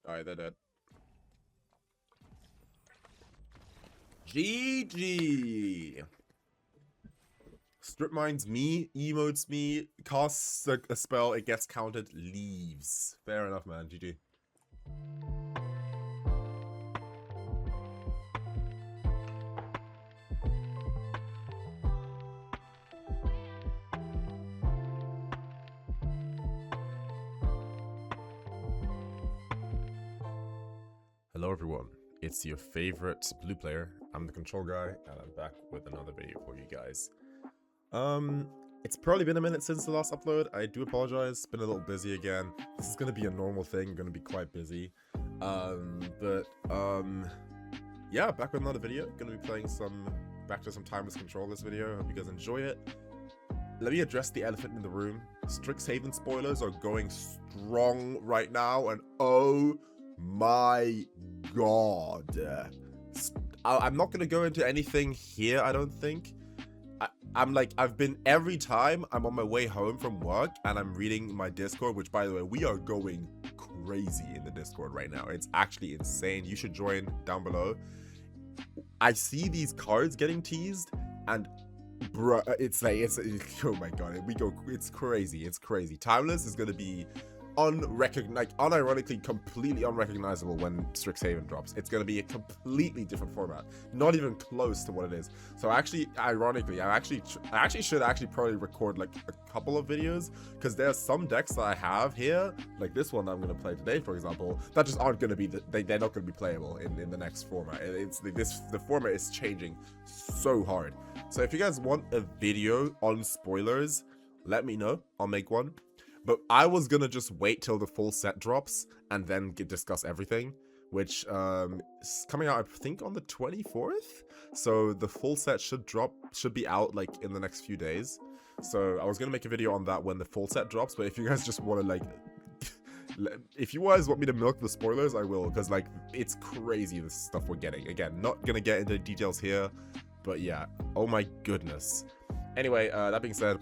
Alright, they're dead. GG! Strip mines me, emotes me, casts a spell, it gets counted, leaves. Fair enough, man. GG. Hello everyone, it's your favorite blue player. I'm the control guy, and I'm back with another video for you guys. It's probably been a minute since the last upload. I do apologize, been a little busy again. This is gonna be a normal thing, gonna be quite busy. Yeah, back with another video. Gonna be playing back to some timeless control this video. Hope you guys enjoy it. Let me address the elephant in the room. Strixhaven spoilers are going strong right now, and oh my god. I'm not gonna go into anything here, I don't think. I've been every time I'm on my way home from work and I'm reading my Discord, which by the way, we are going crazy in the Discord right now. It's actually insane. You should join down below. I see these cards getting teased and bruh, it's oh my god, it's crazy. It's crazy. Timeless is gonna be unironically completely unrecognizable when Strixhaven drops. It's going to be a completely different format, not even close to what it is. So actually, ironically, I should probably record like a couple of videos, because there's some decks that I have here, like this one that I'm going to play today, for example, that just aren't going to be they're not going to be playable in the next format. The format is changing so hard. So if you guys want a video on spoilers, let me know. I'll make one. But I was gonna just wait till the full set drops and then discuss everything, which is coming out, I think, on the 24th. So the full set should be out like in the next few days. So I was gonna make a video on that when the full set drops. But if you guys just want to like, if you guys want me to milk the spoilers, I will, because like it's crazy the stuff we're getting. Again, not gonna get into details here, but yeah, oh my goodness. Anyway, that being said,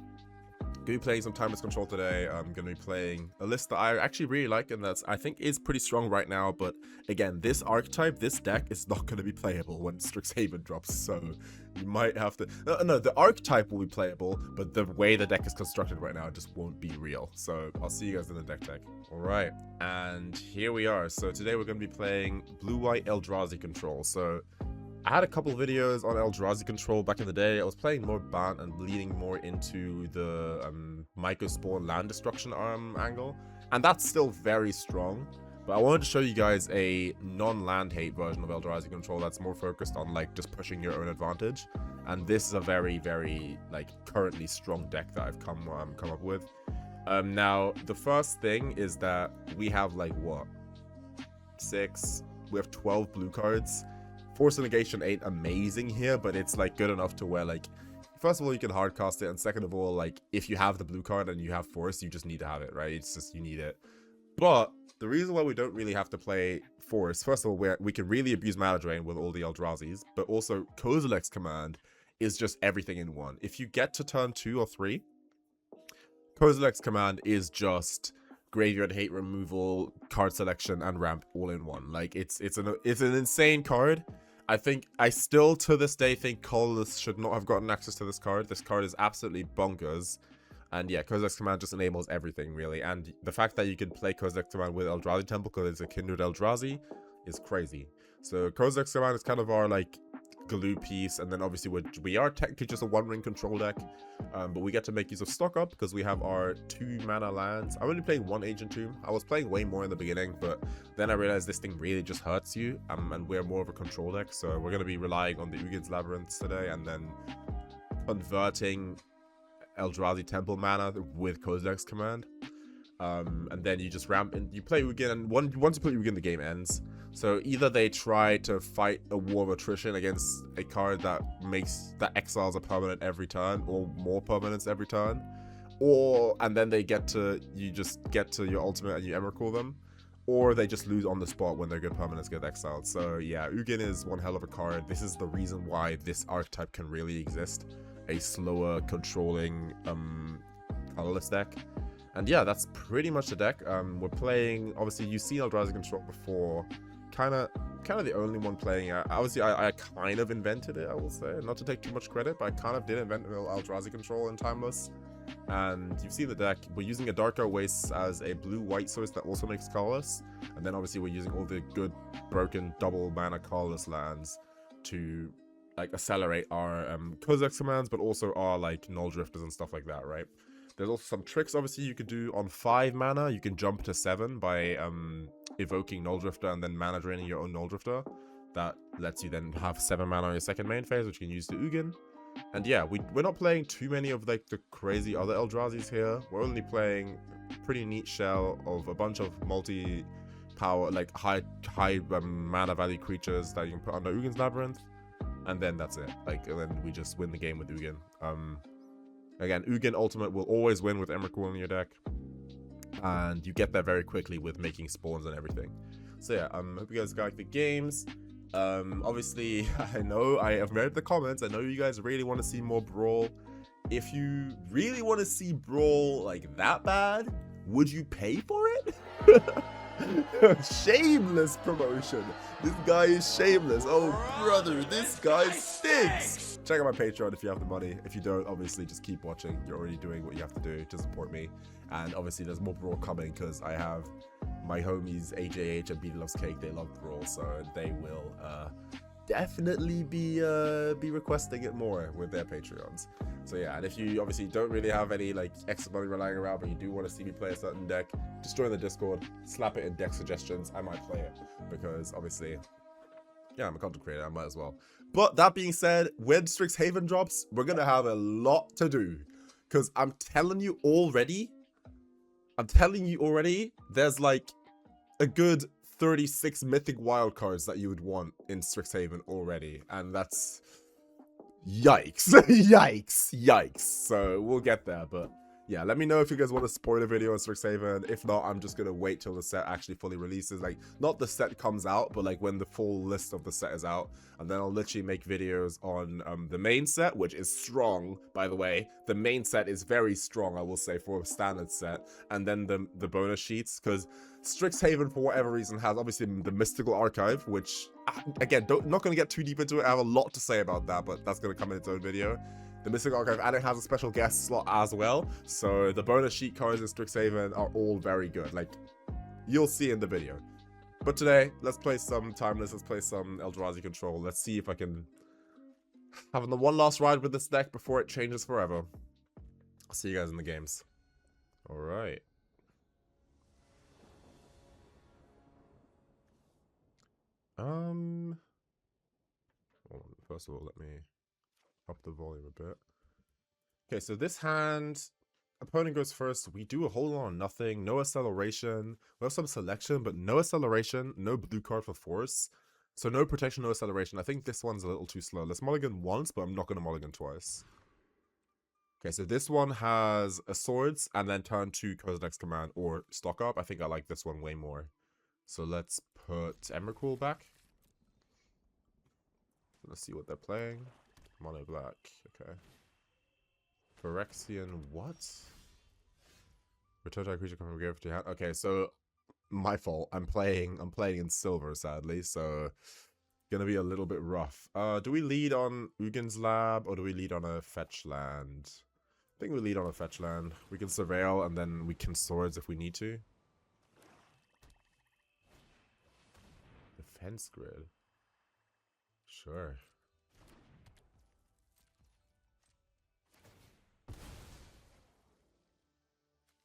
gonna be playing some timeless control today. I'm gonna be playing a list that I actually really like, and that's, I think, is pretty strong right now. But again, this archetype, this deck is not gonna be playable when Strixhaven drops, so you might have to no, the archetype will be playable, but the way the deck is constructed right now just won't be real. So I'll see you guys in the deck tech. All right, and here we are. So today we're gonna be playing blue-white Eldrazi control. So I had a couple videos on Eldrazi control back in the day. I was playing more Bant and leaning more into the Mycospawn land destruction angle, and that's still very strong. But I wanted to show you guys a non-land hate version of Eldrazi control that's more focused on like just pushing your own advantage. And this is a very, very like currently strong deck that I've come up with. Now the first thing is that we have like what? We have 12 blue cards. Force of Negation ain't amazing here, but it's like good enough to where like, first of all, you can hardcast it, and second of all, like if you have the blue card and you have Force, you just need to have it, right? It's just, you need it. But the reason why we don't really have to play Force, first of all, we can really abuse mana drain with all the Eldrazi's, but also Kozilek's command is just everything in one. If you get to turn 2 or 3, Kozilek's command is just graveyard hate removal, card selection, and ramp all in one. Like it's an insane card. I still to this day think Colorless should not have gotten access to this card. This card is absolutely bonkers. And yeah, Kozilek's command just enables everything, really. And the fact that you can play Kozilek's command with Eldrazi Temple because it's a kindred Eldrazi is crazy. So Kozilek's command is kind of our like glue piece, and then obviously we are technically just a one-ring control deck, but we get to make use of stock up because we have our 2 mana lands. I'm only playing 1 Ancient Tomb. I was playing way more in the beginning, but then I realized this thing really just hurts you, and we're more of a control deck, so we're going to be relying on the Ugin's Labyrinth today, and then converting Eldrazi Temple mana with Kozilek's command. And then you just ramp and you play Ugin, and once you play Ugin, the game ends. So either they try to fight a war of attrition against a card that exiles a permanent every turn, or more permanents every turn, and then you just get to your ultimate and you Emrakul them, or they just lose on the spot when their good permanents get exiled. So yeah, Ugin is one hell of a card. This is the reason why this archetype can really exist, a slower controlling colorless deck. And yeah, that's pretty much the deck. We're playing, obviously you've seen Eldrazi Control before. Kind of the only one playing it. Obviously, I kind of invented it, I will say. Not to take too much credit, but I kind of did invent Eldrazi Control in Timeless. And you've seen the deck. We're using Adarkar Wastes as a blue-white source that also makes colorless. And then obviously we're using all the good, broken, double mana colorless lands to like accelerate our Kozilek commands, but also our like Nulldrifters and stuff like that, right? There's also some tricks, obviously, you could do on 5 mana. You can jump to 7 by evoking Nulldrifter and then mana draining your own Nulldrifter. That lets you then have 7 mana on your second main phase, which you can use to Ugin. And yeah, we're not playing too many of like the crazy other Eldrazi's here. We're only playing a pretty neat shell of a bunch of multi-power, like high mana value creatures that you can put under Ugin's Labyrinth. And then that's it. Like, and then we just win the game with Ugin. Again, Ugin Ultimate will always win with Emrakul in your deck. And you get there very quickly with making spawns and everything. So yeah, hope you guys like the games. Obviously, I know I have read the comments. I know you guys really want to see more Brawl. If you really want to see Brawl like that bad, would you pay for it? Shameless promotion. This guy is shameless. Oh, brother, this guy stinks. Check out my Patreon if you have the money. If you don't, obviously, just keep watching. You're already doing what you have to do to support me. And obviously, there's more Brawl coming because I have my homies AJH and BD Loves Cake. They love Brawl, so they will definitely be requesting it more with their Patreons. So yeah, and if you obviously don't really have any like extra money relying around, but you do want to see me play a certain deck, just join the Discord, slap it in deck suggestions. I might play it because obviously, yeah, I'm a content creator. I might as well. But that being said, when Strixhaven drops, we're gonna have a lot to do because I'm telling you already, there's like a good 36 mythic wildcards that you would want in Strixhaven already, and that's yikes. Yikes. So we'll get there, but yeah, let me know if you guys want to spoil a video on Strixhaven. If not, I'm just gonna wait till the set actually fully releases. Like, not the set comes out, but like when the full list of the set is out, and then I'll literally make videos on the main set, which is strong, by the way. The main set is very strong, I will say, for a standard set, and then the bonus sheets, because Strixhaven, for whatever reason, has obviously the Mystical Archive, which, again, not going to get too deep into it. I have a lot to say about that, but that's going to come in its own video. The Mystical Archive, and it has a special guest slot as well, so the bonus sheet cards in Strixhaven are all very good. Like, you'll see in the video. But today, let's play some Timeless, let's play some Eldrazi Control. Let's see if I can have the one last ride with this deck before it changes forever. I'll see you guys in the games. Alright. First of all, let me up the volume a bit. Okay, so this hand, opponent goes first. We do a whole lot of nothing. No acceleration. We have some selection, but no acceleration. No blue card for force. So no protection, no acceleration. I think this one's a little too slow. Let's mulligan once, but I'm not going to mulligan twice. Okay, so this one has a swords and then turn 2 Kozilek's command or stock up. I think I like this one way more. So let's put Emrakul back. Let's see what they're playing. Mono black. Okay. Phyrexian what? Return target creature from grave to hand. Okay, so my fault. I'm playing in silver, sadly, so gonna be a little bit rough. Do we lead on Ugin's Lab or do we lead on a fetch land? I think we lead on a fetch land. We can surveil and then we can swords if we need to. Defense grid. Sure.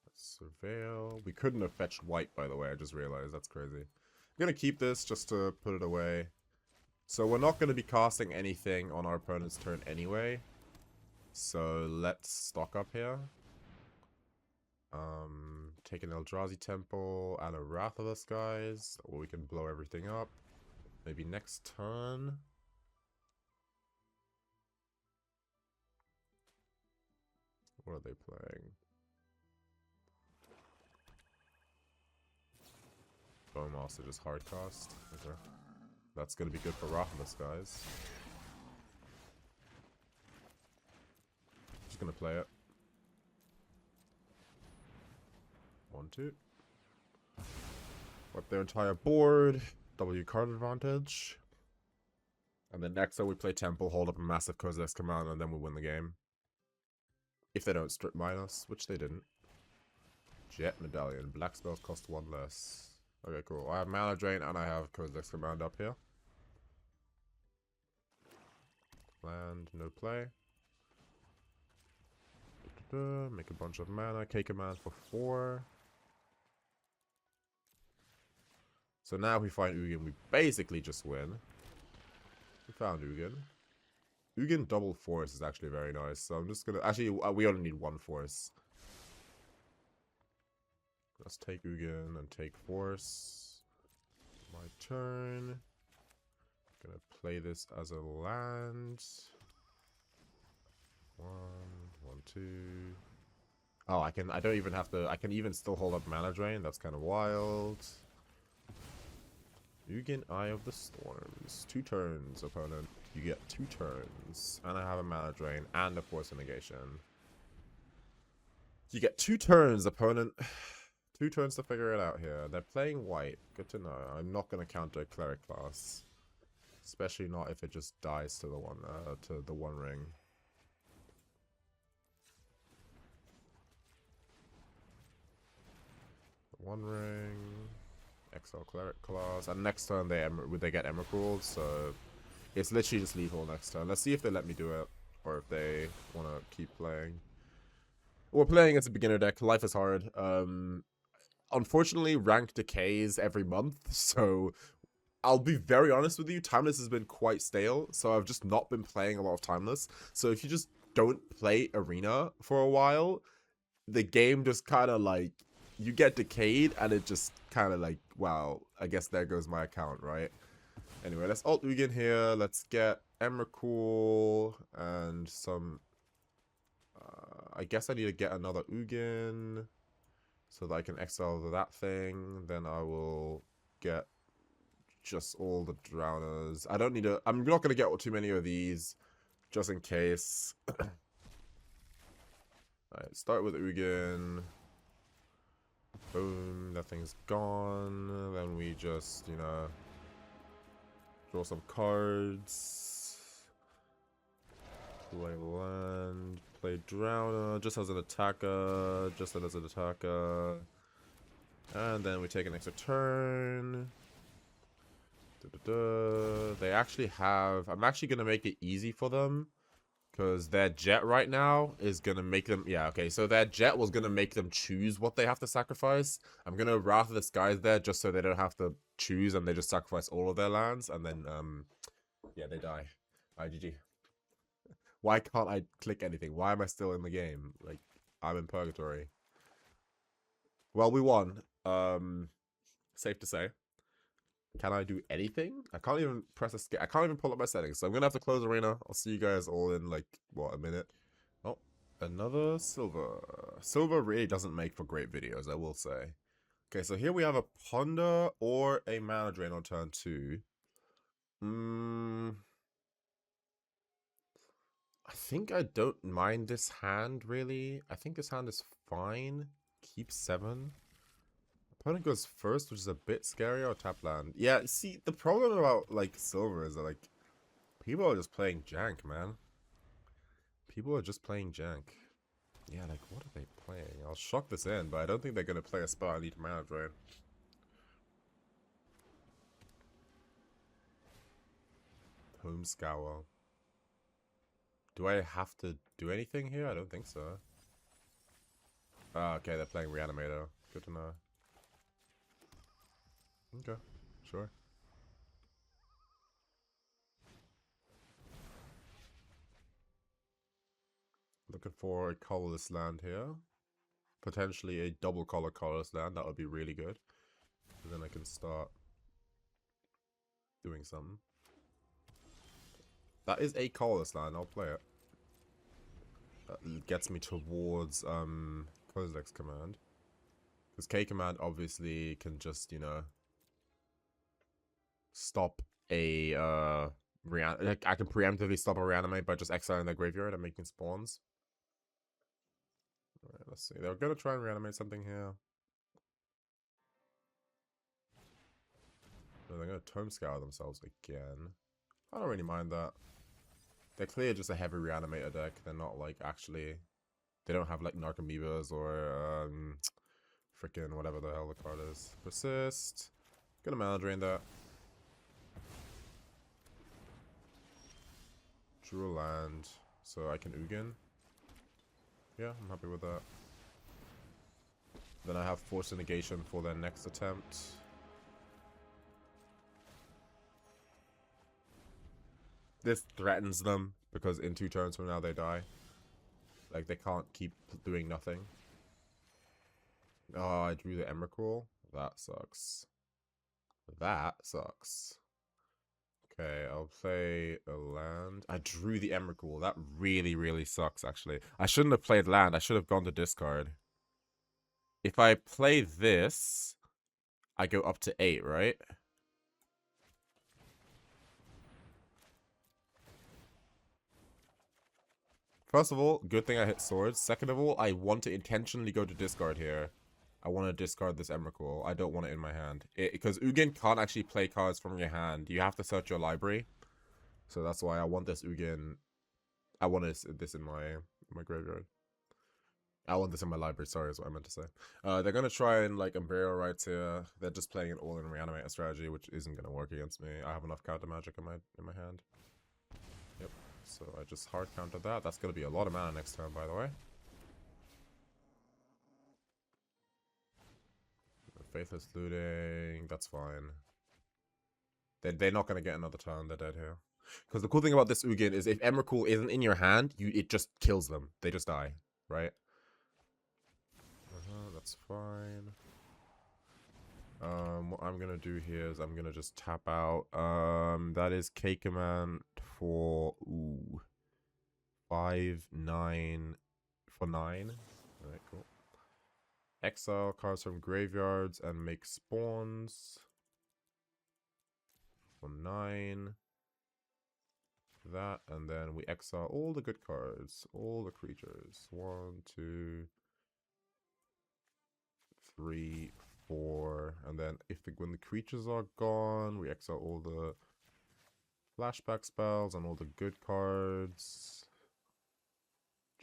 Let's surveil. We couldn't have fetched white, by the way. I just realized. That's crazy. I'm gonna keep this just to put it away. So we're not gonna be casting anything on our opponent's turn anyway. So let's stock up here. Take an Eldrazi Temple and a Wrath of the Skies, or we can blow everything up. Maybe next turn. What are they playing? Bowmaster just hard cast. Okay. That's gonna be good for Wrath of the Skies. Just gonna play it. 2. Wipe their entire board. W card advantage. And then next time we play Temple, hold up a massive Kozilek command, and then we win the game. If they don't strip mine us, which they didn't. Jet Medallion. Black spells cost 1 less. Okay, cool. I have Mana Drain and I have Kozilek's command up here. Land, no play. Make a bunch of mana. K command for 4. So now if we find Ugin, we basically just win. We found Ugin. Ugin double force is actually very nice. So I'm just gonna... Actually, we only need 1 force. Let's take Ugin and take force. My turn. Gonna play this as a land. 1, 2. Oh, I don't even have to... I can even still hold up Mana Drain. That's kind of wild. Ugin, Eye of the Storms. 2 turns, opponent. You get 2 turns. And I have a Mana Drain and a Force of Negation. You get 2 turns, opponent. 2 turns to figure it out here. They're playing white. Good to know. I'm not going to counter Cleric class. Especially not if it just dies to the one ring. The 1 ring. Exile Cleric class. And next turn they get Emrakul, so it's literally just lethal next turn. Let's see if they let me do it, or if they want to keep playing. We're playing against a beginner deck. Life is hard. Unfortunately, rank decays every month, so I'll be very honest with you. Timeless has been quite stale, so I've just not been playing a lot of Timeless. So if you just don't play Arena for a while, the game just kind of like, you get decayed, and it just kind of like, wow, I guess there goes my account, right? Anyway, let's alt Ugin here. Let's get Emrakul and some... I guess I need to get another Ugin so that I can exile that thing. Then I will get just all the Drowners. I don't need to... I'm not going to get too many of these, just in case. Alright, start with Ugin. Boom, that thing's gone. Then we just, you know, draw some cards. Play land. Play Drowner, just as an attacker. And then we take an extra turn. They actually have... I'm actually going to make it easy for them. Because their jet right now is going to make them... Yeah, okay. So their jet was going to make them choose what they have to sacrifice. I'm going to Wrath of the Skies there just so they don't have to choose and they just sacrifice all of their lands. And then, yeah, they die. Alright, GG. Why can't I click anything? Why am I still in the game? Like, I'm in purgatory. Well, we won. Safe to say. Can I do anything? I can't even press escape. I can't even pull up my settings. So I'm going to have to close Arena. I'll see you guys all in, like, what, a minute? Oh, another silver. Silver really doesn't make for great videos, I will say. Okay, so here we have a Ponder or a Mana Drain on turn 2. I think I don't mind this hand, really. I think this hand is fine. Keep 7. Opponent goes first, which is a bit scary, or tap land. Yeah, see, the problem about, like, silver is that, like, people are just playing jank, man. People are just playing jank. Yeah, like, what are they playing? I'll shock this in, but I don't think they're going to play a spell I need Mana Drain. Home Scour. Do I have to do anything here? I don't think so. Ah, okay, they're playing Reanimator. Good to know. Okay, sure. Looking for a colorless land here. Potentially a double colorless land. That would be really good. And then I can start doing something. That is a colorless land. I'll play it. That gets me towards Kozilek's command. Because K command obviously can just, you know, stop a I can preemptively stop a reanimate by just exiling their graveyard and making spawns. Alright, let's see. They're gonna try and reanimate something here. they're going to Tome Scour themselves again. I don't really mind that. They're clearly just a heavy Reanimator deck. They're not like actually... They don't have like Narcomoebas or freaking whatever the hell the card is. Persist. Gonna mana drain that. Drew a land. So I can Ugin. Yeah, I'm happy with that. Then I have Force of Negation for their next attempt. This threatens them because in 2 turns from now they die. Like they can't keep doing nothing. Oh, I drew the Emrakul. That sucks. That sucks. Okay, I'll play a land. I drew the Emrakul. That really, really sucks, actually. I shouldn't have played land. I should have gone to discard. If I play this, I go up to 8, right? First of all, good thing I hit swords. Second of all, I want to intentionally go to discard here. I want to discard this Emrakul. I don't want it in my hand. Because Ugin can't actually play cards from your hand. You have to search your library. So that's why I want this Ugin. I want this in my graveyard. I want this in my library, sorry is what I meant to say. They're going to try and like Imperial Rights here. They're just playing an all-in Reanimator strategy, which isn't going to work against me. I have enough counter magic in my hand. Yep. So I just hard countered that. That's going to be a lot of mana next turn, by the way. Faithless Looting, that's fine. They're not going to get another turn, they're dead here. Because the cool thing about this Ugin is if Emrakul isn't in your hand, it just kills them. They just die, right? That's fine. What I'm going to do here is I'm going to just tap out. That is K-Command for 5, 9, for 9. Alright, cool. Exile cards from graveyards and make spawns. For 9. That, and then we exile all the good cards, all the creatures. 1, 2, 3, 4, and then when the creatures are gone, we exile all the flashback spells and all the good cards.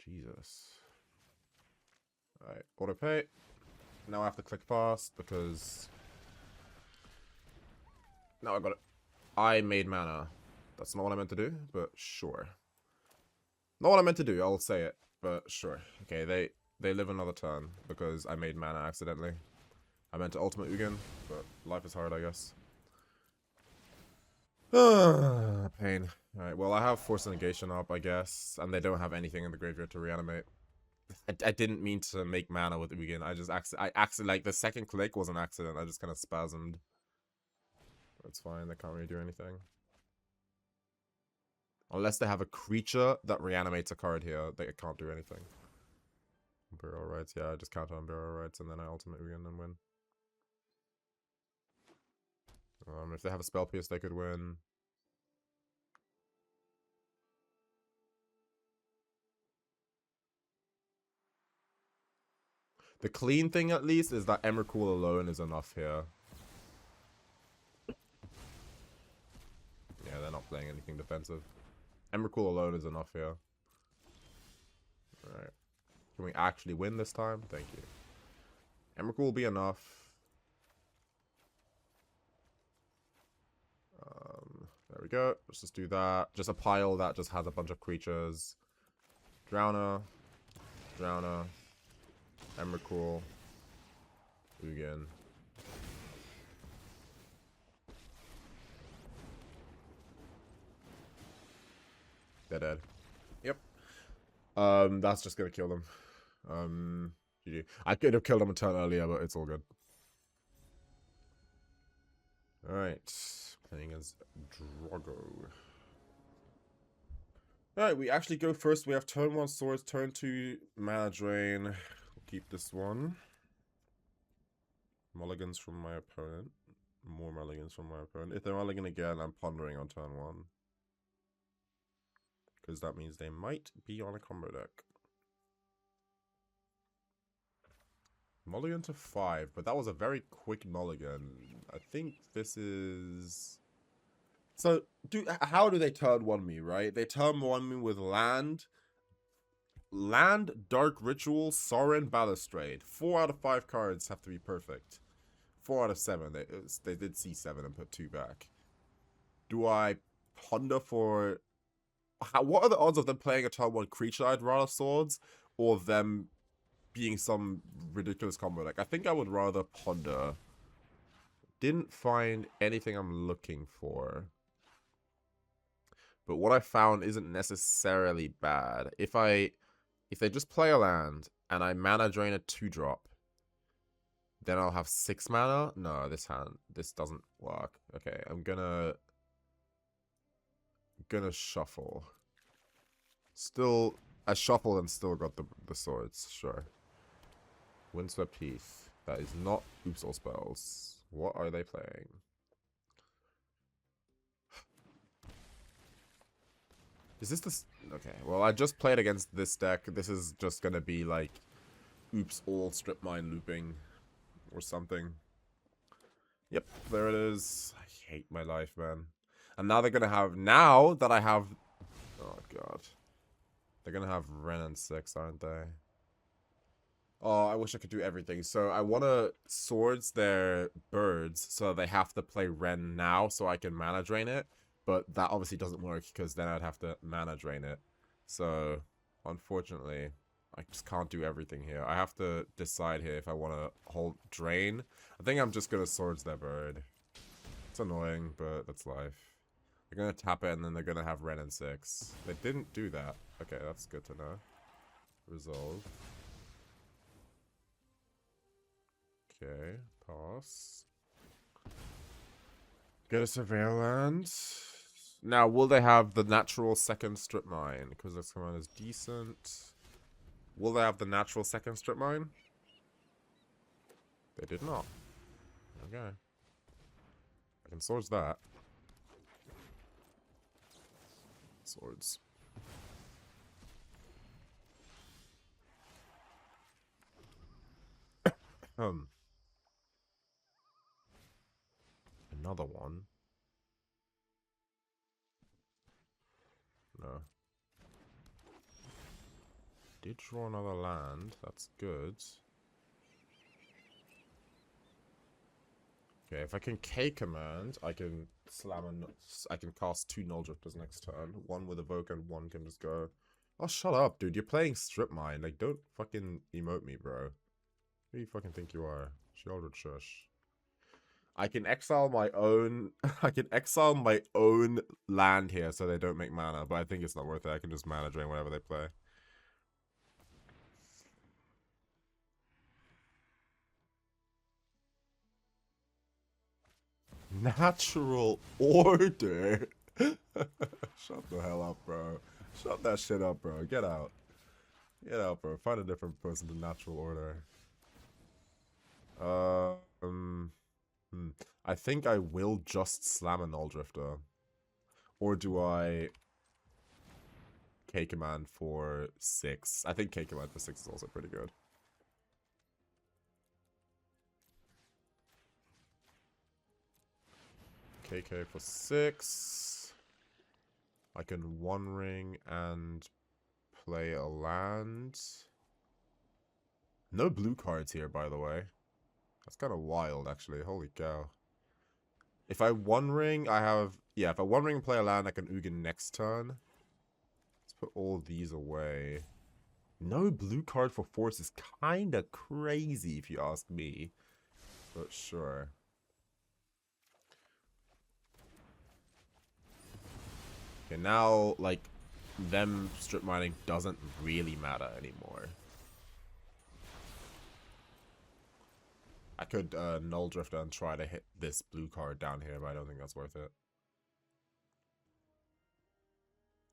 Jesus. Alright, auto pay. Now I have to click fast because now I got it. I made mana. That's not what I meant to do, but sure. Not what I meant to do, I'll say it, but sure. Okay, they live another turn because I made mana accidentally. I meant to ultimate Ugin, but life is hard, I guess. Pain. Alright, well, I have Force of Negation up, I guess, and they don't have anything in the graveyard to reanimate. I didn't mean to make mana with Ugin. I accidentally, like, the second click was an accident. I just kind of spasmed. That's fine, they can't really do anything. Unless they have a creature that reanimates a card here, they can't do anything. Imperial Rights, yeah, I just counter Imperial Rights and then I ultimate Ugin and win. If they have a Spell Pierce, they could win. The clean thing, at least, is that Emrakul alone is enough here. Yeah, they're not playing anything defensive. Emrakul alone is enough here. Alright. Can we actually win this time? Thank you. Emrakul will be enough. There we go. Let's just do that. Just a pile that just has a bunch of creatures. Drowner. Drowner. Emrakul. Ugin. They're dead. Yep. That's just gonna kill them. GG. I could have killed them a turn earlier, but it's all good. Alright. Playing as Drago. Alright, we actually go first. We have turn 1 swords, turn 2 mana drain. We'll keep this one. Mulligans from my opponent. More mulligans from my opponent. If they mulligan again, I'm pondering on turn 1. Because that means they might be on a combo deck. Mulligan to 5, but that was a very quick mulligan. I think this is... So, how do they turn 1 me, right? They turn 1 me with land, Dark Ritual, Sorin, Balustrade. 4 out of 5 cards have to be perfect. 4 out of 7. They did C7 and put 2 back. Do I ponder for... what are the odds of them playing a turn 1 creature I'd rather swords, or them being some ridiculous combo? Like, I think I would rather ponder. Didn't find anything I'm looking for. But what I found isn't necessarily bad. If they just play a land and I mana drain a 2-drop, then I'll have 6 mana. No, this doesn't work. Okay, I'm gonna shuffle. Still, I shuffled and still got the swords. Sure. Windswept Heath. That is not Oops All Spells. What are they playing? Is this the... Okay, well, I just played against this deck. This is just gonna be like Oops All Strip Mine looping or something. Yep, there it is. I hate my life, man. And now they're gonna have... Now that I have... Oh, God. They're gonna have Ren and 6, aren't they? Oh, I wish I could do everything. So I want to swords their birds, so they have to play Ren now so I can mana drain it. But that obviously doesn't work because then I'd have to mana drain it. So, unfortunately, I just can't do everything here. I have to decide here if I want to hold drain. I think I'm just going to swords their bird. It's annoying, but that's life. They're going to tap it and then they're going to have Ren and 6. They didn't do that. Okay, that's good to know. Resolve. Okay, pass. Get a surveil land. Now, will they have the natural second strip mine? Because this command is decent. Will they have the natural second strip mine? They did not. Okay. I can swords that. Swords. Another one. No. Did draw another land. That's good. Okay, if I can K command, I can slam and I can cast 2 Nulldrifters next turn. One with Evoke and one can just go. Oh, shut up, dude. You're playing Strip Mine. Like, don't fucking emote me, bro. Who do you fucking think you are? Sheldred Shush. I can exile my own... I can exile my own land here so they don't make mana, but I think it's not worth it. I can just mana drain whatever they play. Natural Order? Shut the hell up, bro. Shut that shit up, bro. Get out. Get out, bro. Find a different person to Natural Order. I think I will just slam a Nulldrifter. Or do I K command for 6? I think K command for 6 is also pretty good. KK for 6. I can One Ring and play a land. No blue cards here, by the way. That's kind of wild, actually. Holy cow. If I One Ring, I have... Yeah, if I One Ring and play a land, I can Ugin next turn. Let's put all these away. No blue card for Force is kind of crazy, if you ask me. But sure. Okay, now, like, them strip mining doesn't really matter anymore. I could Nulldrifter and try to hit this blue card down here, but I don't think that's worth it.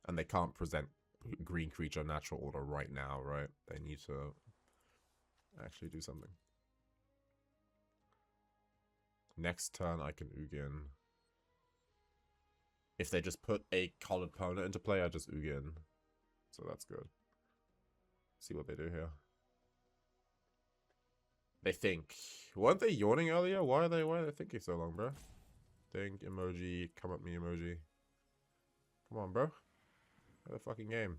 And they can't present green creature natural order right now, right? They need to actually do something. Next turn I can Ugin. If they just put a colored opponent into play, I just Ugin. So that's good. See what they do here. They think. Weren't they yawning earlier? Why are they thinking so long, bro? Think emoji, come at me emoji. Come on, bro. Have a fucking game.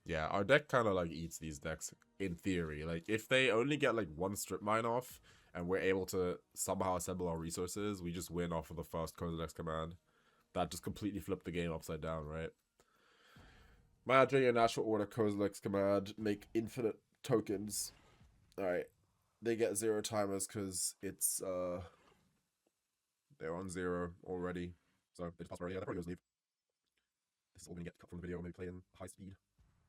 Yeah, our deck kind of like eats these decks in theory. Like if they only get like one strip mine off and we're able to somehow assemble our resources, we just win off of the first Kozilek's command. That just completely flipped the game upside down, right? Mana your natural order Kozilek's command, make infinite tokens. Alright. They get 0 timers because it's they're on 0 already. So they just pass already. Yeah, they're probably gonna leave. This is all gonna get cut from the video when we play in high speed.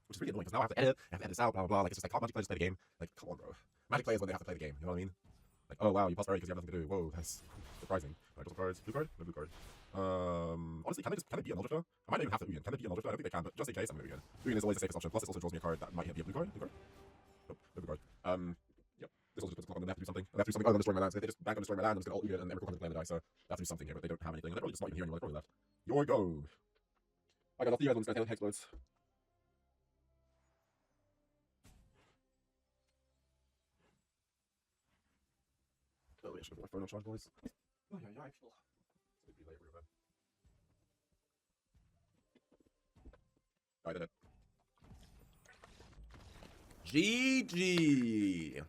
Which is really annoying because now I have to edit this out, blah blah blah. Like it's just like, can't Magic players just play the game? Like, come on, bro. Magic players when they have to play the game, you know what I mean? Like, oh wow, you pass already because you have nothing to do. Whoa, that's surprising. Alright, double cards. Blue card? No blue card. Honestly, can they be a Nulldrifter? I might not even have to Ugin. Can they be a Nulldrifter? I don't think they can, but just in case, I'm gonna Ugin. Ugin is always the safest option. Plus, it also draws me a card that might be a blue card. Blue card? Nope, no blue card. Yep. This also just puts a clock on them. They have to do something. They have to do something other than destroying my lands. If they just bank on destroying my land, I'm just gonna ult Ugin and Emrakul comes to play the die, so they have to do something here, but they don't have anything. And they're probably just not even here anymore. They're probably left. Your go! I got off the other one's gonna take explodes. Oh, yeah, should have put my phone on charge, boys. Oh, yeah. It'd be late, real bad. I did it. GG!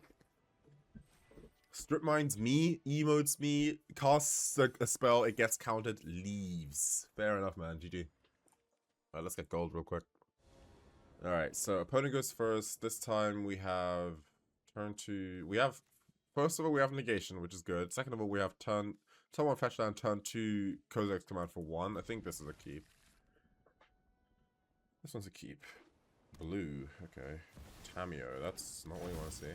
Strip mines me, emotes me, casts a spell, it gets counted, leaves. Fair enough, man. GG. Alright, let's get gold real quick. Alright, so opponent goes first. This time we have turn 2. We have, first of all, we have negation, which is good. Second of all, we have turn 1 fetch land, turn 2 Kozilek's command for 1. I think this is a keep. This one's a keep. Blue, okay. Tamiyo, that's not what we want to see.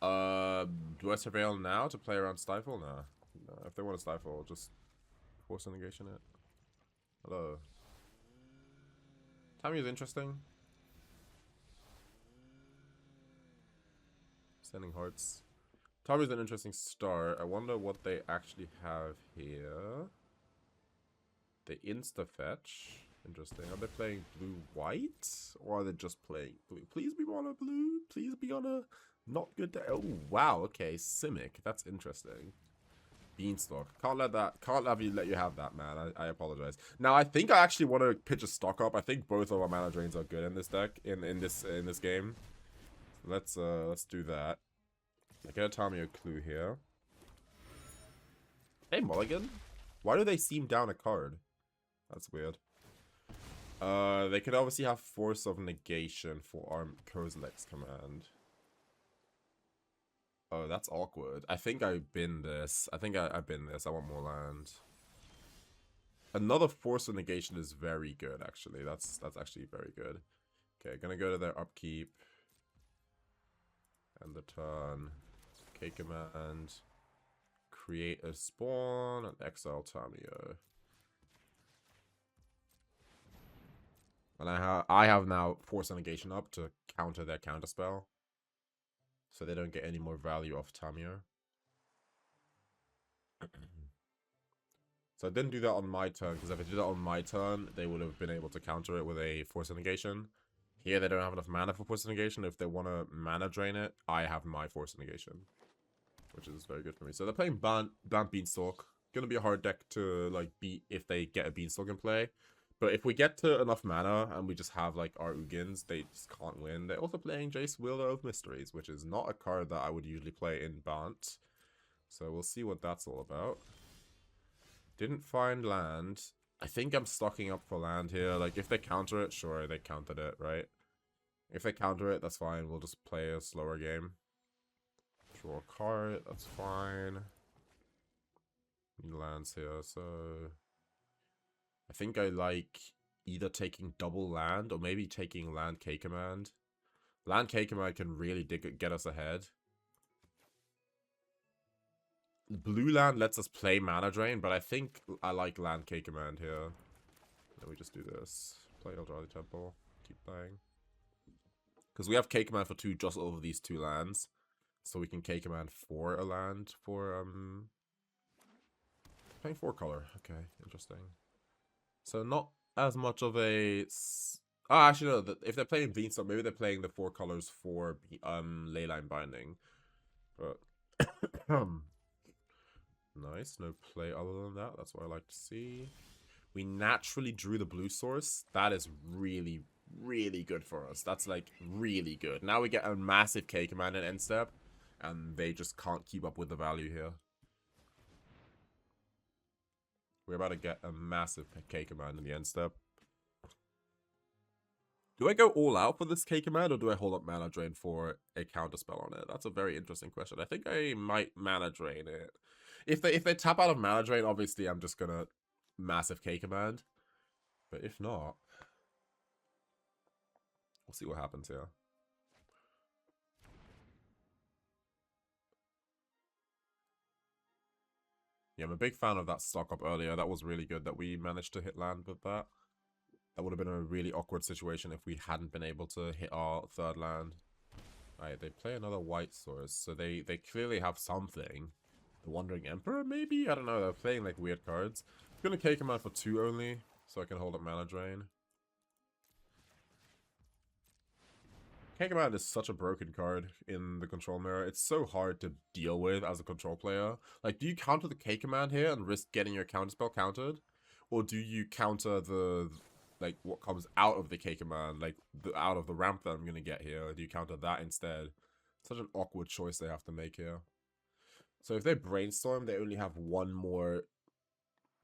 Do I surveil now to play around Stifle? Nah. No, if they want to Stifle, just Force of Negation it. Hello. Tamiyo's interesting. Sending hearts. Tamiyo's an interesting start. I wonder what they actually have here. They insta-fetch. Interesting. Are they playing blue-white? Or are they just playing blue? Please be on a blue. Please be on a not good day. Oh, wow. Okay. Simic. That's interesting. Beanstalk. Can't let you have that, man. I apologize. Now, I think I actually want to pitch a stock up. I think both of our mana drains are good in this deck, in this game. Let's do that. I get a Tamiyo clue here. Hey, Mulligan. Why do they seam down a card? That's weird. They could obviously have Force of Negation for our Kozilek's command. Oh, that's awkward. I think I bin this. I bin this. I want more land. Another Force of Negation is very good, actually. That's actually very good. Okay, gonna go to their upkeep. And the turn. K command. Create a spawn and exile Tamiyo. And I have now Force of Negation up to counter their counterspell. So they don't get any more value off Tamiyo. So I didn't do that on my turn, because if I did that on my turn, they would have been able to counter it with a Force of Negation. Here they don't have enough mana for Force of Negation. If they want to mana drain it, I have my Force of Negation. Which is very good for me. So they're playing Bant Beanstalk. Gonna be a hard deck to like beat if they get a Beanstalk in play. But if we get to enough mana and we just have like our Ugins, they just can't win. They're also playing Jace Wielder of Mysteries, which is not a card that I would usually play in Bant. So we'll see what that's all about. Didn't find land. I think I'm stocking up for land here. Like if they counter it, sure, they countered it, right? If they counter it, that's fine. We'll just play a slower game. Draw a card, that's fine. Need lands here, so I think I like either taking double land or maybe taking land K command. Land K command can really get us ahead. Blue land lets us play mana drain, but I think I like land K command here. Let me just do this. Play Eldrazi Temple. Keep playing. Because we have K command for 2 just over these 2 lands. So we can K command for a land for playing 4 color. Okay, interesting. So not as much of a... Oh, actually, no. If they're playing Beanstalk, maybe they're playing the 4 colors for Leyline Binding. But... nice. No play other than that. That's what I like to see. We naturally drew the blue source. That is really, really good for us. That's, like, really good. Now we get a massive K command in end step. And they just can't keep up with the value here. We're about to get a massive K command in the end step. Do I go all out for this K command, or do I hold up mana drain for a counterspell on it? That's a very interesting question. I think I might mana drain it. If they tap out of mana drain, obviously I'm just gonna massive K command. But if not, we'll see what happens here. Yeah, I'm a big fan of that stock up earlier. That was really good that we managed to hit land with that. That would have been a really awkward situation if we hadn't been able to hit our third land. Alright, they play another white source, so they clearly have something. The Wandering Emperor, maybe? I don't know, they're playing like weird cards. I'm gonna K command for 2 only, so I can hold up mana drain. K command is such a broken card in the control mirror. It's so hard to deal with as a control player. Like, do you counter the K command here and risk getting your counterspell countered? Or do you counter the, like, what comes out of the K command, like, out of the ramp that I'm gonna get here? Or do you counter that instead? Such an awkward choice they have to make here. So if they brainstorm, they only have one more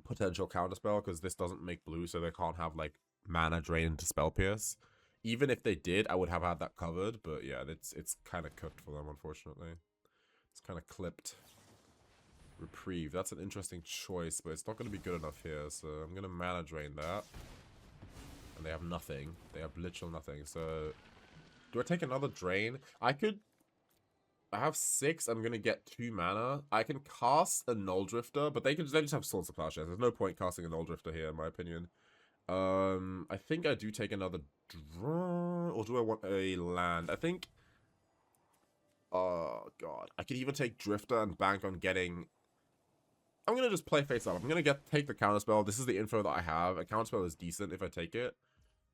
potential counterspell, because this doesn't make blue, so they can't have, like, mana drain into spell pierce. Even if they did, I would have had that covered, but yeah, it's kind of cooked for them, unfortunately. It's kind of clipped. Reprieve, that's an interesting choice, but it's not going to be good enough here, so I'm going to mana drain that. And they have nothing. They have literal nothing, so... Do I take another drain? I have 6, I'm going to get 2 mana. I can cast a Nulldrifter, but they just have Swords of Plowshares. There's no point casting a Nulldrifter here, in my opinion. I think I do take another draw, or do I want a land? I think, oh god, I could even take Drifter and bank on getting, I'm gonna just play face up. I'm gonna take the counterspell. This is the info that I have. A counterspell is decent if I take it,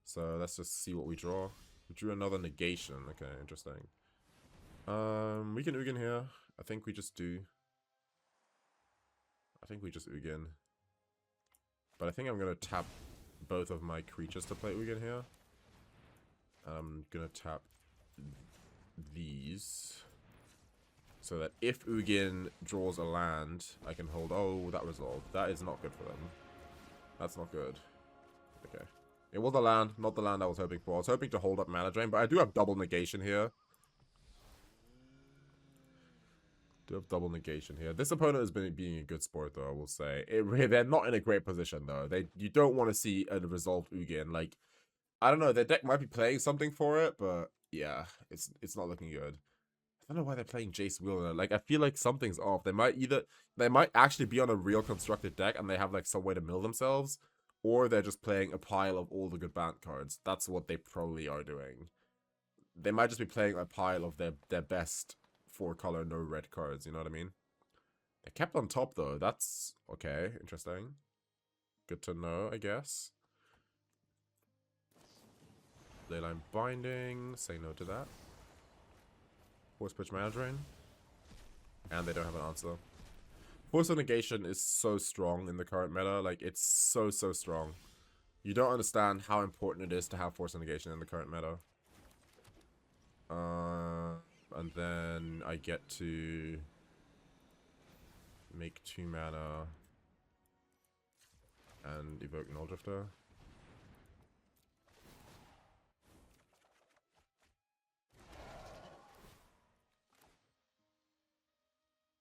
so let's just see what we draw. We drew another negation. Okay, interesting. We can Ugin here. I think we just do. I think we just Ugin, but I think I'm gonna tap both of my creatures to play Ugin here. I'm gonna tap these so that if Ugin draws a land, I can hold. Oh, that resolved. That is not good for them. That's not good. Okay. It was a land, not the land I was hoping for. I was hoping to hold up mana drain, but I do have double negation here. Double negation here. This opponent has been being a good sport, though, I will say. They're not in a great position, though. You don't want to see a resolved Ugin. Like, I don't know, their deck might be playing something for it, but yeah, it's not looking good. I don't know why they're playing Jace Wheeler. Like, I feel like something's off. They might actually be on a real constructed deck and they have like some way to mill themselves, or they're just playing a pile of all the good banned cards. That's what they probably are doing. They might just be playing a pile of their best 4-color, no red cards, you know what I mean? They kept on top, though. That's okay, interesting. Good to know, I guess. Leyline Binding, say no to that. Force Pitch Mana Drain. And they don't have an answer. Force of Negation is so strong in the current meta. Like, it's so strong. You don't understand how important it is to have Force of Negation in the current meta. And then I get to make 2 mana and evoke Nulldrifter.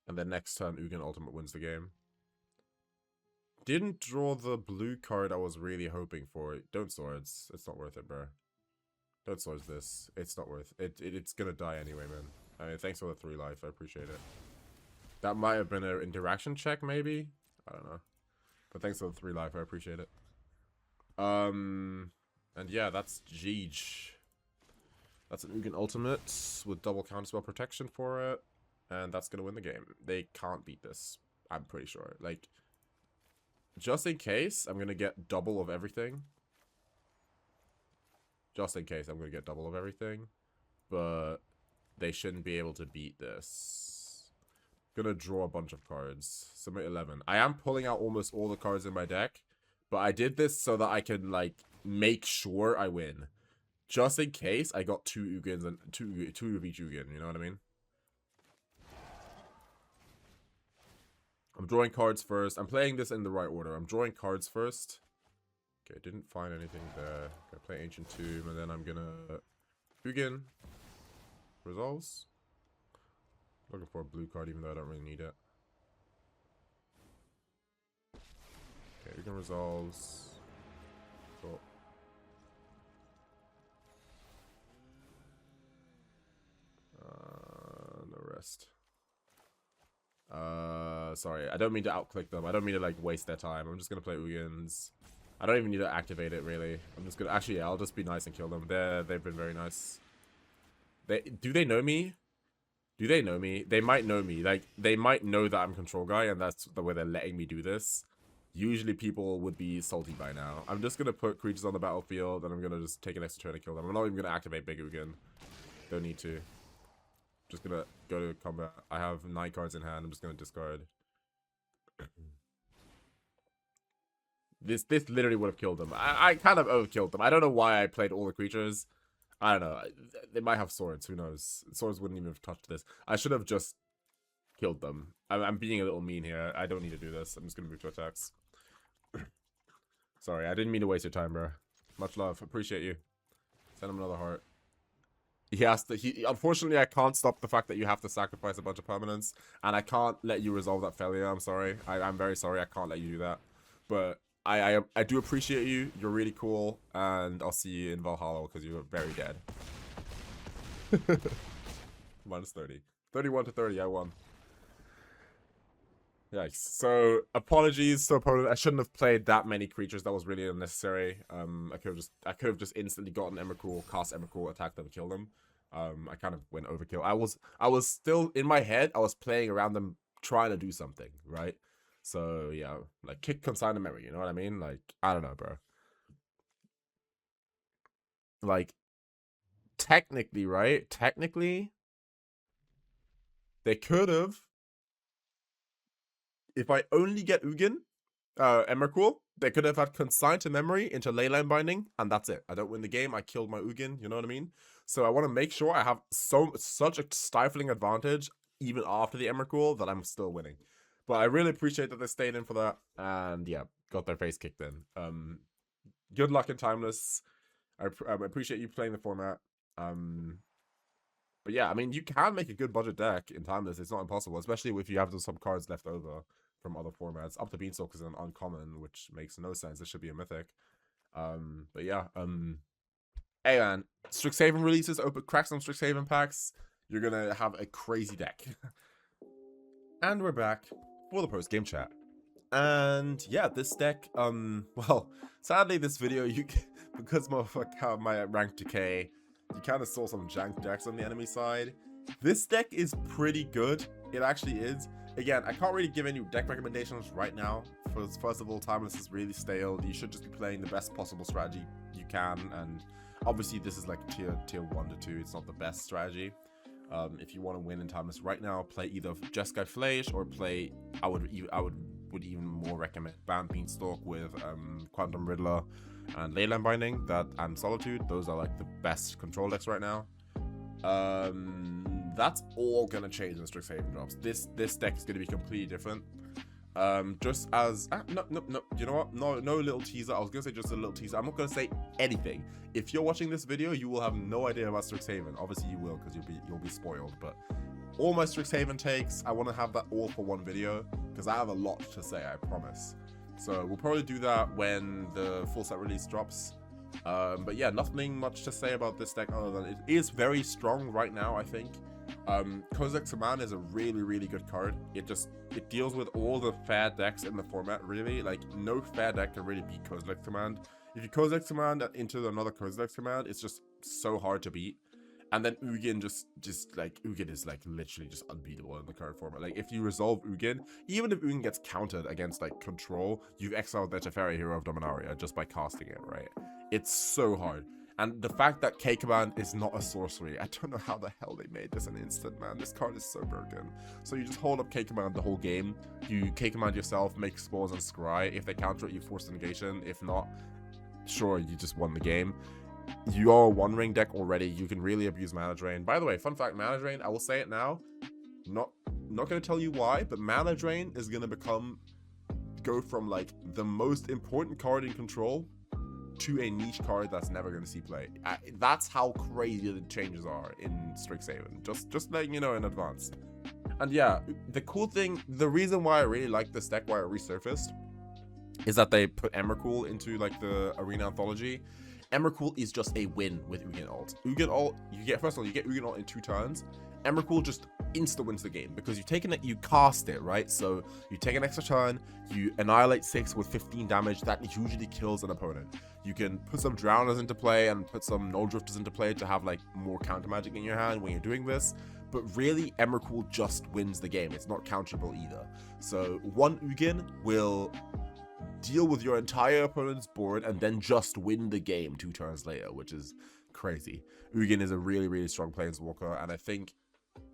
And then next turn, Ugin Ultimate wins the game. Didn't draw the blue card I was really hoping for. Don't Swords. It's not worth it, bro. Don't Swords this. It's not worth it. It's gonna die anyway, man. I mean, thanks for the 3 life. I appreciate it. That might have been an interaction check, maybe? I don't know. But thanks for the 3 life. I appreciate it. And yeah, that's Jeej. That's an Ugin Ultimate with double counterspell protection for it. And that's gonna win the game. They can't beat this. I'm pretty sure. Like, just in case, I'm gonna get double of everything. Just in case I'm going to get double of everything. But they shouldn't be able to beat this. Gonna draw a bunch of cards. Submit 11. I am pulling out almost all the cards in my deck. But I did this so that I can, like, make sure I win. Just in case I got 2 Ugins and two of each Ugin, you know what I mean? I'm drawing cards first. I'm playing this in the right order. I'm drawing cards first. Okay, didn't find anything there. Gonna play Ancient Tomb, and then I'm gonna Ugin. Resolves. Looking for a blue card, even though I don't really need it. Okay, Ugin resolves. Cool. No rest. Sorry, I don't mean to outclick them. I don't mean to, like, waste their time. I'm just gonna play Ugins. I don't even need to activate it, really. I'm just gonna... Actually, yeah, I'll just be nice and kill them. They've been very nice. Do they know me? Do they know me? They might know me. Like, they might know that I'm Control Guy, and that's the way they're letting me do this. Usually people would be salty by now. I'm just gonna put creatures on the battlefield, and I'm gonna just take an extra turn to kill them. I'm not even gonna activate Big Ugin. Don't need to. Just gonna go to combat. I have 9 cards in hand. I'm just gonna discard. This literally would have killed them. I kind of overkilled them. I don't know why I played all the creatures. I don't know. They might have swords. Who knows? Swords wouldn't even have touched this. I should have just killed them. I'm being a little mean here. I don't need to do this. I'm just gonna move to attacks. Sorry, I didn't mean to waste your time, bro. Much love. Appreciate you. Send him another heart. He has to. Unfortunately, I can't stop the fact that you have to sacrifice a bunch of permanents, and I can't let you resolve that failure. I'm sorry. I'm very sorry. I can't let you do that. But I do appreciate you. You're really cool, and I'll see you in Valhalla because you're very dead. Minus 30. 31 to 30. I won. Yikes. So apologies to opponent. I shouldn't have played that many creatures. That was really unnecessary. I could have just instantly gotten Emrakul, cast Emrakul, attack them, kill them. I kind of went overkill. I was still in my head. I was playing around them, trying to do something, right? So yeah, like kick consign memory. You know what I mean? Like, I don't know, bro. Like, technically, right? Technically, they could have. If I only get Ugin, Emrakul, they could have had Consign to Memory into Leyline Binding, and that's it. I don't win the game, I killed my Ugin, you know what I mean? So I want to make sure I have such a stifling advantage, even after the Emrakul, that I'm still winning. But I really appreciate that they stayed in for that, and yeah, got their face kicked in. Good luck in Timeless. I appreciate you playing the format. But yeah, I mean, you can make a good budget deck in Timeless. It's not impossible, especially if you have some cards left over from other formats. Up to Beanstalk is an uncommon, which makes no sense. It should be a mythic. But yeah, hey man, Strixhaven releases, crack some Strixhaven packs. You're gonna have a crazy deck. And we're back for the post-game chat. And yeah, this deck, well, sadly this video, because my rank decay, you kind of saw some jank decks on the enemy side. This deck is pretty good. It actually is. Again, I can't really give any deck recommendations right now. First of all, Timeless is really stale. You should just be playing the best possible strategy you can. And obviously, this is like tier 1 to 2. It's not the best strategy. If you want to win in Timeless right now, play either Jeskai Fleisch or play. I would even more recommend Band Beanstalk with Quantum Riddler and Leyline Binding and Solitude. Those are like the best control decks right now. That's all gonna change in Strixhaven drops. This deck is gonna be completely different. Just as no, you know what? No little teaser. I was gonna say just a little teaser. I'm not gonna say anything. If you're watching this video, you will have no idea about Strixhaven. Obviously, you will because you'll be spoiled. But all my Strixhaven takes, I want to have that all for one video because I have a lot to say. I promise. So we'll probably do that when the full set release drops. But yeah, nothing much to say about this deck other than it is very strong right now, I think. Kozilek Command is a really good card. It deals with all the fair decks in the format, really. Like, no fair deck can really beat Kozilek Command. If you Kozilek Command into another Kozilek Command, it's just so hard to beat. And then Ugin Ugin is like literally just unbeatable in the current format. Like, if you resolve Ugin, even if Ugin gets countered against like Control, you've exiled the Teferi Hero of Dominaria just by casting it, right? It's so hard. And the fact that K command is not a sorcery, I don't know how the hell they made this an instant, man. This card is so broken. So you just hold up K command the whole game. You K command yourself, make spores and scry. If they counter it, you force the negation. If not, sure, you just won the game. You are a one ring deck already. You can really abuse mana drain. By the way, fun fact, mana drain, I will say it now. Not gonna tell you why, but mana drain is gonna go from like the most important card in Control to a niche card that's never going to see play. That's how crazy the changes are in Strixhaven. Just letting you know in advance. And yeah, the cool thing, the reason why I really like this deck, why it resurfaced, is that they put Emrakul into like the Arena Anthology. Emrakul is just a win with Ugin ult. Ugin ult, first of all, you get Ugin ult in 2 turns. Emrakul just insta wins the game because you cast it, right? So you take an extra turn, you annihilate 6 with 15 damage. That usually kills an opponent. You can put some Drowners into play and put some Nulldrifters into play to have like more counter magic in your hand when you're doing this. But really, Emrakul just wins the game. It's not counterable either. So one Ugin will deal with your entire opponent's board and then just win the game 2 turns later, which is crazy. Ugin is a really, really strong planeswalker, and I think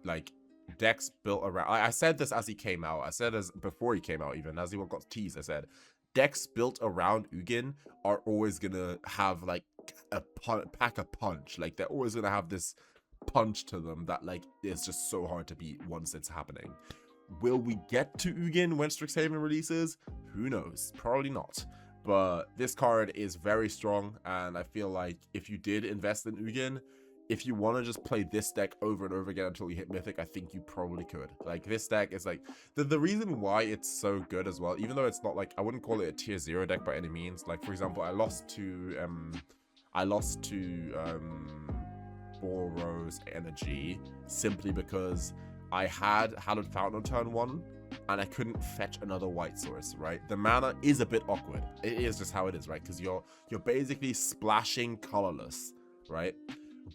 like decks built around, I said this as he came out, I said as before he came out, even as he got teased, I said decks built around Ugin are always gonna have like pack a punch. Like they're always gonna have this punch to them that like it's just so hard to beat once it's happening. Will we get to Ugin when Strixhaven releases? Who knows? Probably not. But this card is very strong, and I feel like if you did invest in Ugin, if you want to just play this deck over and over again until you hit Mythic, I think you probably could. Like, this deck is like, the reason why it's so good as well, even though it's not like, I wouldn't call it a tier 0 deck by any means. Like, for example, I lost to Boros Energy simply because I had Hallowed Fountain on turn 1, and I couldn't fetch another white source, right? The mana is a bit awkward. It is just how it is, right? Because you're basically splashing colorless, right?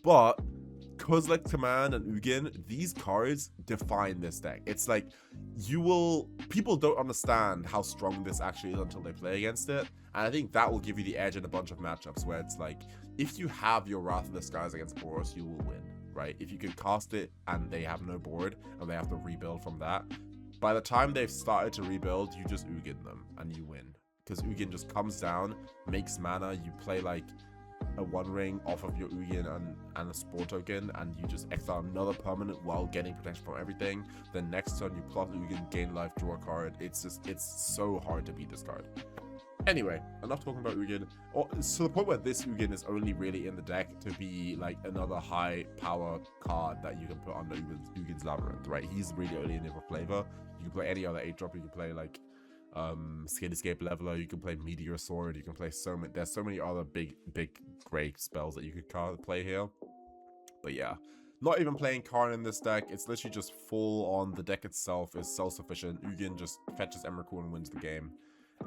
But Kozilek Command and Ugin, these cards define this deck. It's like people don't understand how strong this actually is until they play against it. And I think that will give you the edge in a bunch of matchups where it's like, if you have your Wrath of the Skies against Boros, you will win, right? If you can cast it and they have no board and they have to rebuild from that, by the time they've started to rebuild, you just Ugin them and you win. Because Ugin just comes down, makes mana, you play like a 1-ring off of your Ugin and a Spore token, and you just exile another permanent while getting protection from everything. Then next turn you plot Ugin, gain life, draw a card. It's so hard to beat this card. Anyway, enough talking about Ugin. To the point where this Ugin is only really in the deck to be like another high power card that you can put under Ugin's Labyrinth, right? He's really only in it for flavor. You can play any other 8-drop, you can play like Escape Leveler, you can play Meteor Sword, you can play there's so many other big great spells that you could play here. But yeah, not even playing Karn in this deck, it's literally just full on. The deck itself is self-sufficient. Ugin just fetches Emrakul and wins the game.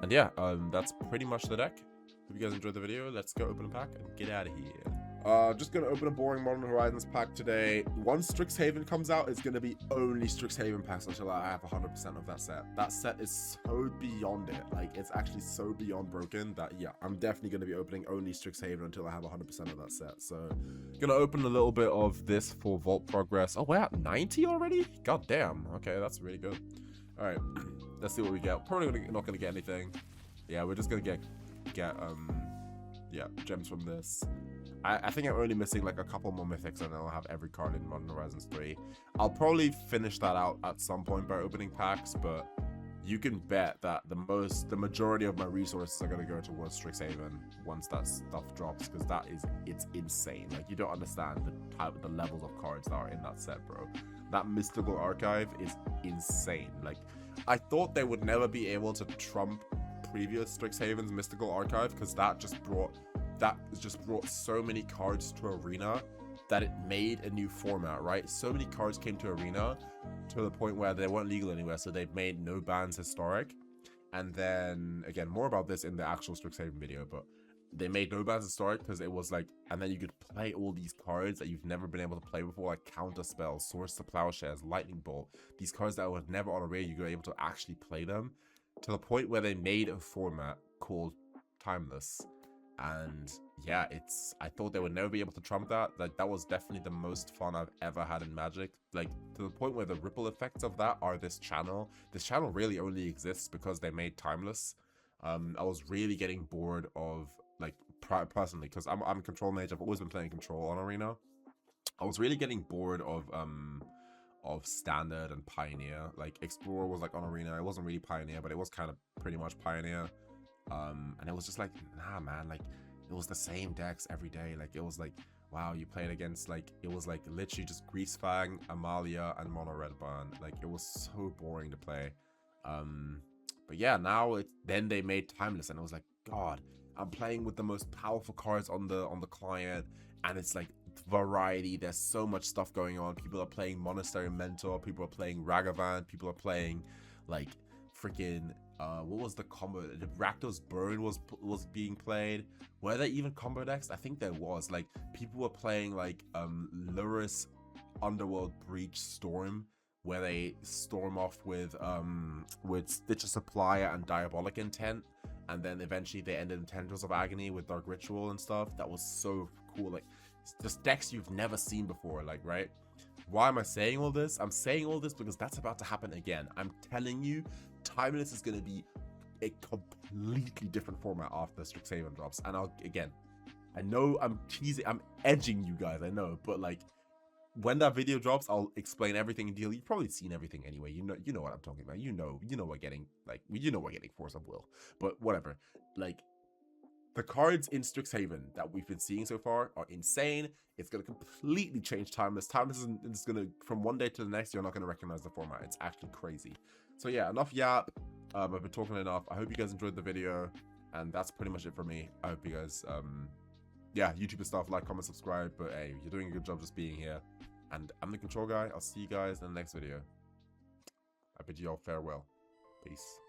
And yeah, that's pretty much the deck. Hope you guys enjoyed the video. Let's go open a pack and get out of here. Just gonna open a boring Modern Horizons pack today. Once Strixhaven comes out, it's gonna be only Strixhaven packs until I have 100% of that set. That set is so beyond it. Like, it's actually so beyond broken that, yeah, I'm definitely gonna be opening only Strixhaven until I have 100% of that set. So, gonna open a little bit of this for Vault Progress. Oh, we're at 90 already? God damn. Okay, that's really good. All right, let's see what we get. Probably not gonna get anything. Yeah, we're just gonna get gems from this. I think I'm only missing like a couple more mythics and then I'll have every card in Modern Horizons 3. I'll probably finish that out at some point by opening packs, but you can bet that the majority of my resources are going to go towards Strixhaven once that stuff drops, because it's insane. Like, you don't understand the levels of cards that are in that set, bro. That Mystical Archive is insane. Like, I thought they would never be able to trump previous Strixhaven's Mystical Archive, because that just brought so many cards to Arena that it made a new format, right? So many cards came to Arena to the point where they weren't legal anywhere, so they've made no bans historic. And then, again, more about this in the actual Strixhaven video, but they made no bans historic because it was like, and then you could play all these cards that you've never been able to play before, like Counter Spell, Source to Plowshares, Lightning Bolt. These cards that were never on Arena, you were able to actually play them, to the point where they made a format called Timeless. And yeah, I thought they would never be able to trump that. Like, that was definitely the most fun I've ever had in Magic. Like, to the point where the ripple effects of that are this channel. This channel really only exists because they made Timeless. I was really getting bored of, like, personally, because I'm a Control mage. I've always been playing Control on Arena. I was really getting bored of Standard and Pioneer. Like, Explorer was like on Arena. It wasn't really Pioneer, but it was kind of pretty much Pioneer. And it was just like, nah, man, like, it was the same decks every day. Like, it was like, wow, you played against, like, it was like literally just Greasefang, Amalia, and Mono Red Burn. Like, it was so boring to play. But yeah, now then they made Timeless, and it was like, God, I'm playing with the most powerful cards on the client, and it's like variety. There's so much stuff going on. People are playing Monastery Mentor, people are playing Ragavan, people are playing like freaking what was the combo? The Rakdos Burn was being played. Were there even combo decks? I think there was. Like, people were playing like Luris Underworld Breach Storm, where they storm off with Stitch of Supplier and Diabolic Intent, and then eventually they ended in Tendrils of Agony with Dark Ritual and stuff. That was so cool. Like, just decks you've never seen before, like, right? Why am I saying all this? I'm saying all this because that's about to happen again. I'm telling you, Timeless is going to be a completely different format after Strixhaven drops. And I know I'm teasing, I'm edging you guys, I know, but like, when that video drops, I'll explain everything in detail. You've probably seen everything anyway. You know what I'm talking about. You know we're getting, like, we're getting Force of Will. But whatever. Like, the cards in Strixhaven that we've been seeing so far are insane. It's going to completely change Timeless. Timeless is going to, from one day to the next, you're not going to recognize the format. It's actually crazy. So yeah, enough yap. I've been talking enough. I hope you guys enjoyed the video. And that's pretty much it for me. I hope you guys, yeah, YouTube stuff, like, comment, subscribe. But hey, you're doing a good job just being here. And I'm the Control Guy. I'll see you guys in the next video. I bid you all farewell. Peace.